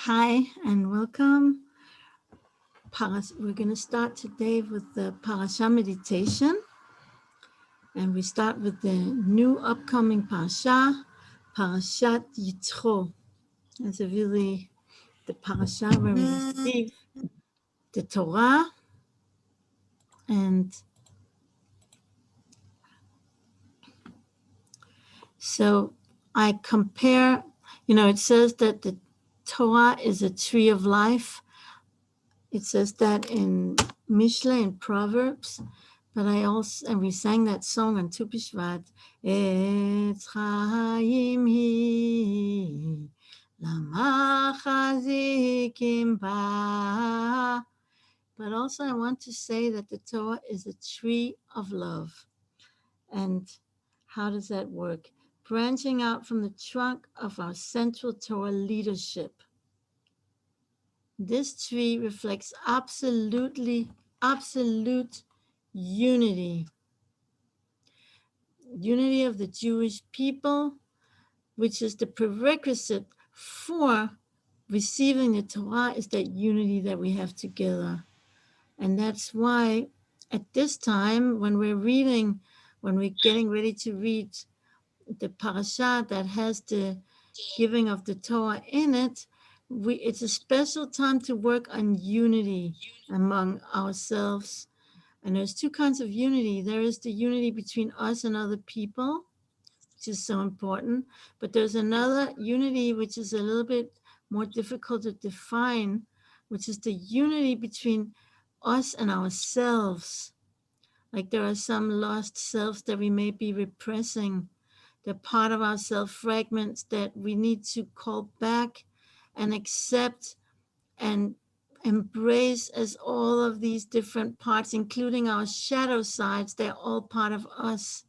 Hi and welcome. We're going to start today with the Parasha Meditation, and we start with the new upcoming Parasha, Parashat Yitro. It's the Parasha where we receive the Torah, and so I compare, it says that the Torah is a tree of life. It says that in Mishle and Proverbs, but and we sang that song on Tu B'Shvat, Etz Chaim Hi, Lama Chazikim Ba. But also I want to say that the Torah is a tree of love. And how does that work? Branching out from the trunk of our central Torah leadership. This tree reflects absolute unity. Unity of the Jewish people, which is the prerequisite for receiving the Torah, is that unity that we have together. And that's why at this time, when we're getting ready to read the parasha that has the giving of the Torah in it, it's a special time to work on unity among ourselves. And there's two kinds of unity. There is the unity between us and other people, which is so important. But there's another unity which is a little bit more difficult to define, which is the unity between us and ourselves. Like there are some lost selves that we may be repressing. They're part of ourself fragments that we need to call back and accept and embrace as all of these different parts, including our shadow sides. They're all part of us.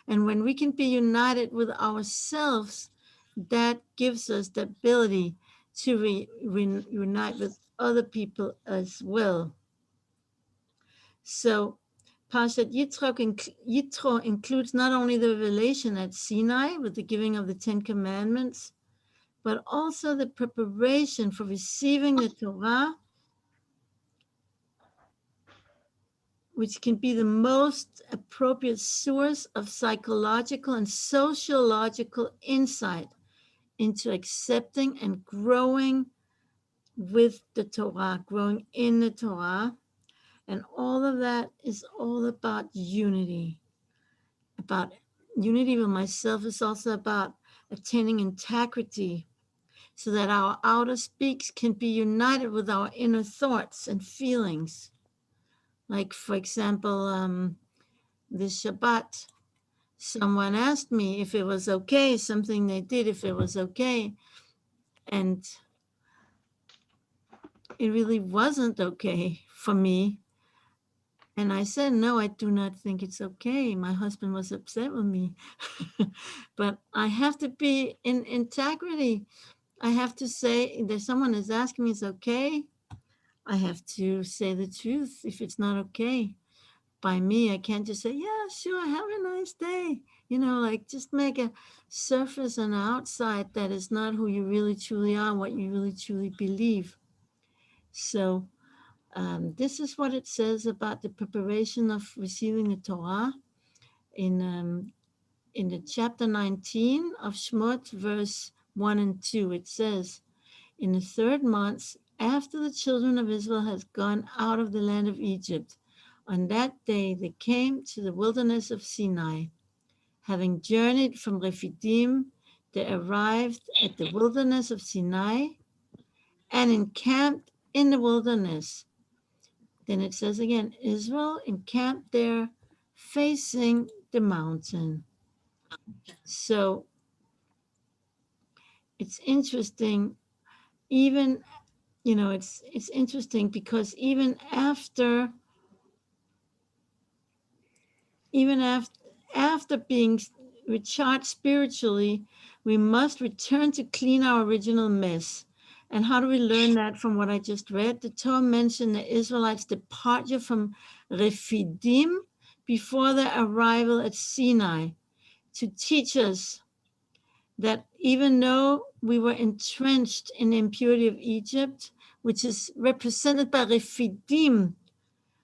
And when we can be united with ourselves, that gives us the ability to unite with other people as well. So Parashat Yitro includes not only the revelation at Sinai with the giving of the Ten Commandments, but also the preparation for receiving the Torah, which can be the most appropriate source of psychological and sociological insight into accepting and growing with the Torah, growing in the Torah. And all of that is all about unity. About unity with myself is also about attaining integrity so that our outer speaks can be united with our inner thoughts and feelings. Like, for example, this Shabbat, someone asked me if it was okay, something they did, if it was okay. And it really wasn't okay for me. And I said, no, I do not think it's okay. My husband was upset with me. But I have to be in integrity. I have to say, if someone is asking me, it's okay. I have to say the truth if it's not okay. By me, I can't just say, yeah, sure, have a nice day. Like just make a surface on the outside that is not who you really truly are, what you really truly believe. So this is what it says about the preparation of receiving the Torah in the chapter 19 of Shemot, verse 1 and 2. It says, in the 3rd month, after the children of Israel had gone out of the land of Egypt, on that day they came to the wilderness of Sinai. Having journeyed from Rephidim, they arrived at the wilderness of Sinai and encamped in the wilderness. Then it says again, Israel encamped there facing the mountain. So it's interesting, even, it's interesting because even after being recharged spiritually, we must return to clean our original mess. And how do we learn that from what I just read? The Torah mentioned the Israelites' departure from Rephidim before their arrival at Sinai to teach us that even though we were entrenched in the impurity of Egypt, which is represented by Refidim,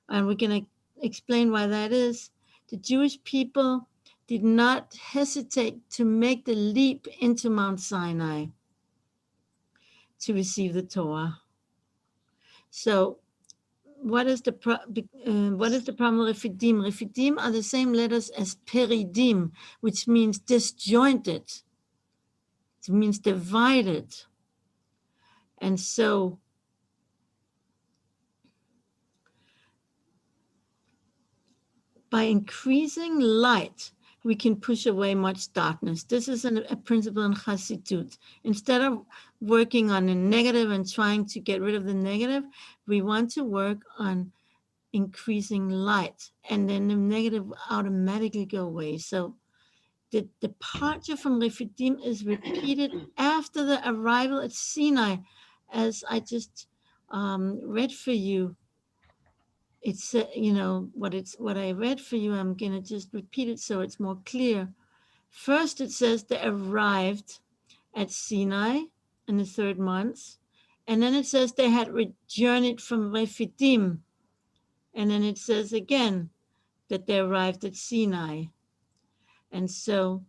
and we're going to explain why that is, the Jewish people did not hesitate to make the leap into Mount Sinai to receive the Torah. So what is the problem with Refidim? Refidim are the same letters as Peridim, which means disjointed. It means divided. And so by increasing light, we can push away much darkness. This is a principle in Chassidut. Instead of working on the negative and trying to get rid of the negative, we want to work on increasing light, and then the negative automatically go away. So the departure from Refidim is repeated after the arrival at Sinai, as I just read for you. It's what I read for you. I'm gonna just repeat it so it's more clear. First, it says they arrived at Sinai in the 3rd month, and then it says they had journeyed from Refidim, and then it says again that they arrived at Sinai. And so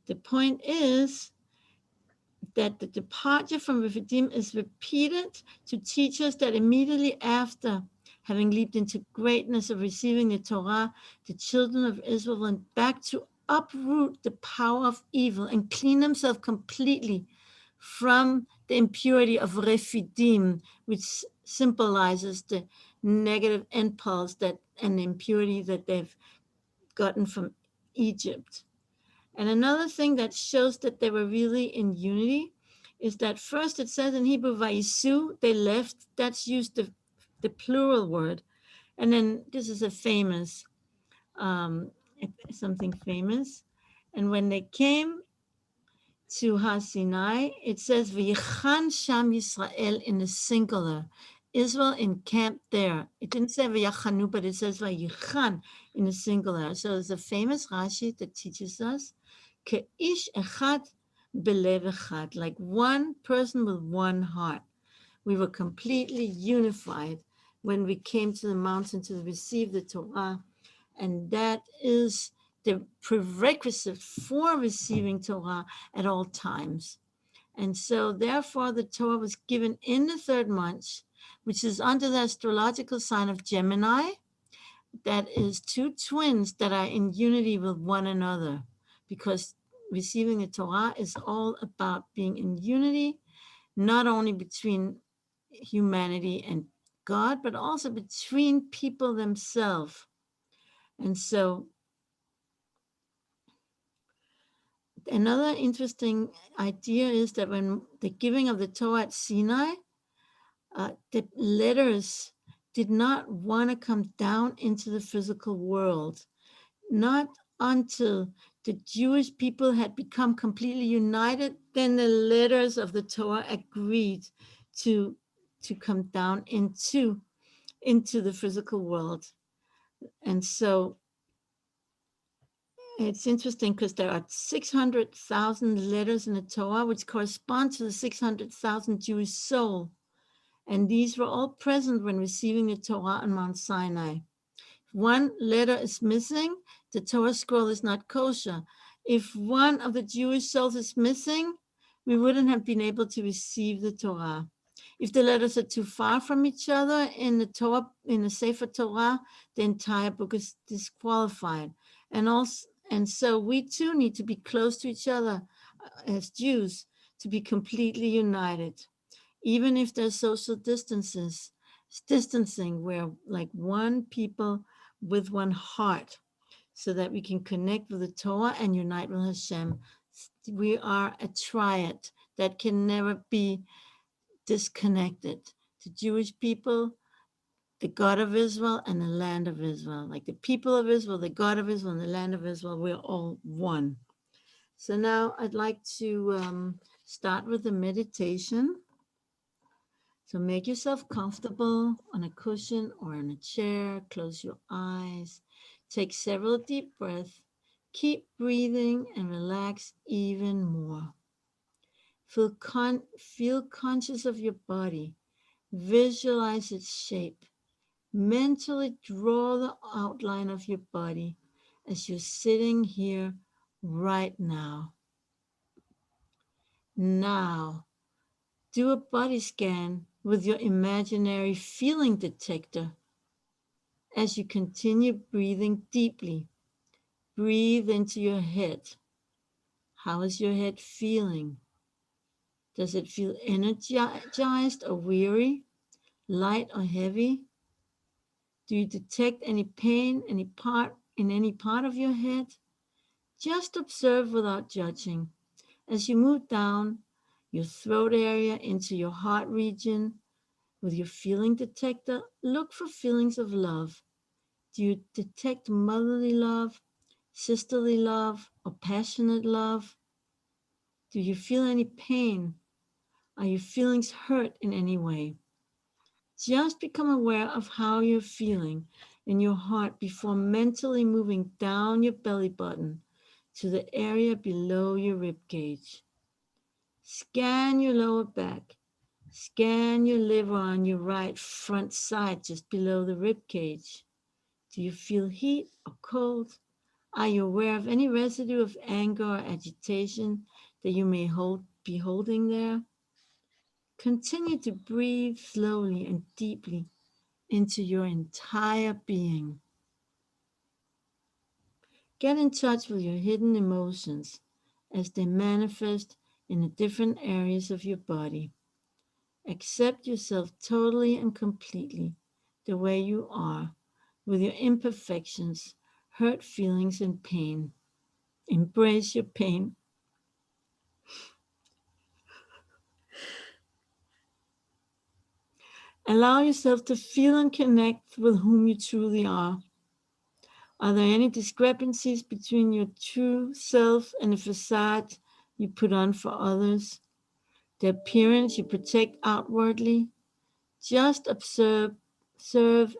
the point is that the departure from Refidim is repeated to teach us that immediately after having leaped into greatness of receiving the Torah, the children of Israel went back to uproot the power of evil and clean themselves completely from the impurity of Refidim, which symbolizes the negative impulse and the impurity that they've gotten from Egypt. And another thing that shows that they were really in unity is that first it says in Hebrew, Vayisu, they left. That's used the plural word. And then this is a famous, something famous. And when they came to Har Sinai, it says, V'yichan Sham Yisrael in the singular. Israel encamped there. It didn't say V'yachanu, but it says V'yichan in the singular. So there's a famous Rashi that teaches us, Ke'ish echad belev echad, like one person with one heart. We were completely unified when we came to the mountain to receive the Torah, and that is the prerequisite for receiving Torah at all times. And so therefore the Torah was given in the 3rd month, which is under the astrological sign of Gemini. That is 2 twins that are in unity with one another, because receiving the Torah is all about being in unity, not only between humanity and God, but also between people themselves. And so another interesting idea is that when the giving of the Torah at Sinai, the letters did not want to come down into the physical world, not until the Jewish people had become completely united, then the letters of the Torah agreed to come down into the physical world. And so it's interesting because there are 600,000 letters in the Torah, which correspond to the 600,000 Jewish souls. And these were all present when receiving the Torah on Mount Sinai. If one letter is missing, the Torah scroll is not kosher. If one of the Jewish souls is missing, we wouldn't have been able to receive the Torah. If the letters are too far from each other in the Torah, in the Sefer Torah, the entire book is disqualified. And so we too need to be close to each other as Jews to be completely united. Even if there's social distancing, we're like one people with one heart, so that we can connect with the Torah and unite with Hashem. We are a triad that can never be disconnected. The Jewish people, the God of Israel, and the land of Israel. Like the people of Israel, the God of Israel, and the land of Israel, we're all one. So now I'd like to start with the meditation. So make yourself comfortable on a cushion or in a chair. Close your eyes. Take several deep breaths. Keep breathing and relax even more. Feel conscious of your body. Visualize its shape. Mentally draw the outline of your body as you're sitting here right now. Now, do a body scan with your imaginary feeling detector as you continue breathing deeply. Breathe into your head. How is your head feeling? Does it feel energized or weary, light or heavy? Do you detect any pain in any part of your head? Just observe without judging. As you move down your throat area into your heart region with your feeling detector, look for feelings of love. Do you detect motherly love, sisterly love, or passionate love? Do you feel any pain? Are your feelings hurt in any way? Just become aware of how you're feeling in your heart before mentally moving down your belly button to the area below your rib cage. Scan your lower back. Scan your liver on your right front side just below the rib cage. Do you feel heat or cold? Are you aware of any residue of anger or agitation that you may be holding there? Continue to breathe slowly and deeply into your entire being. Get in touch with your hidden emotions as they manifest in the different areas of your body. Accept yourself totally and completely the way you are, with your imperfections, hurt feelings, and pain. Embrace your pain. Allow yourself to feel and connect with whom you truly are. Are there any discrepancies between your true self and the facade you put on for others? The appearance you project outwardly? Just observe,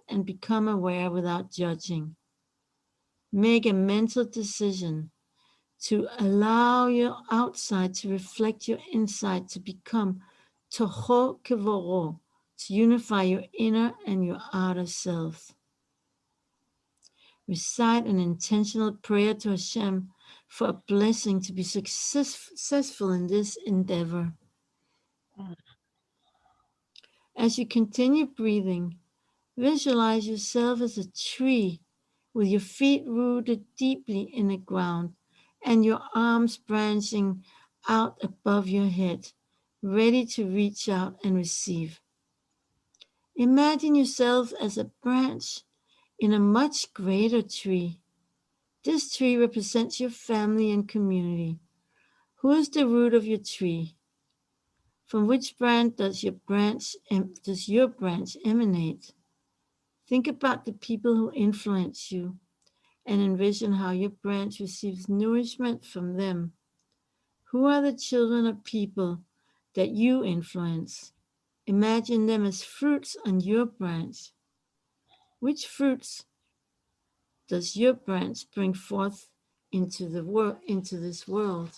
and become aware without judging. Make a mental decision to allow your outside to reflect your inside, to become toho kevoro, to unify your inner and your outer self. Recite an intentional prayer to Hashem for a blessing to be successful in this endeavor. As you continue breathing, visualize yourself as a tree with your feet rooted deeply in the ground and your arms branching out above your head, ready to reach out and receive. Imagine yourself as a branch in a much greater tree. This tree represents your family and community. Who is the root of your tree? From which branch does your branch emanate? Think about the people who influence you and envision how your branch receives nourishment from them. Who are the children of people that you influence? Imagine them as fruits on your branch. Which fruits does your branch bring forth into this world?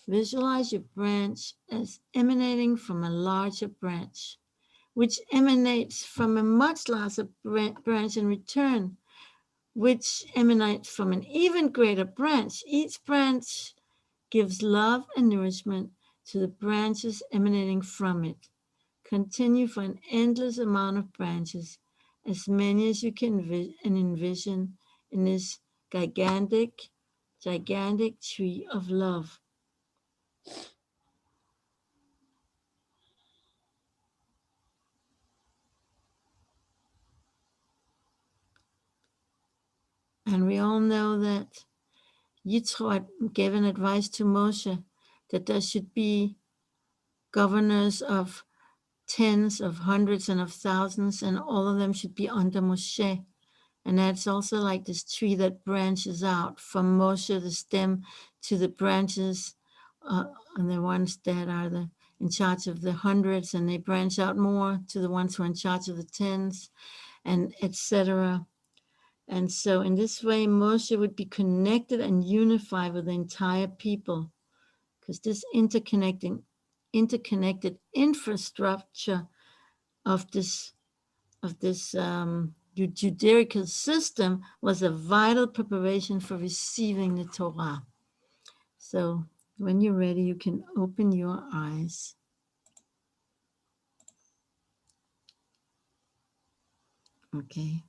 Visualize your branch as emanating from a larger branch, which emanates from a much larger branch in return, which emanates from an even greater branch. Each branch gives love and nourishment to the branches emanating from it. Continue for an endless amount of branches, as many as you can envision in this gigantic tree of love. And we all know that Yitro had given advice to Moshe that there should be governors of tens of hundreds and of thousands, and all of them should be under Moshe. And that's also like this tree that branches out from Moshe, the stem, to the branches, and the ones that are in charge of the hundreds, and they branch out more to the ones who are in charge of the tens, and etc. And so in this way, Moshe would be connected and unified with the entire people. because this interconnected infrastructure of this Judaical system was a vital preparation for receiving the Torah. So when you're ready, you can open your eyes. Okay.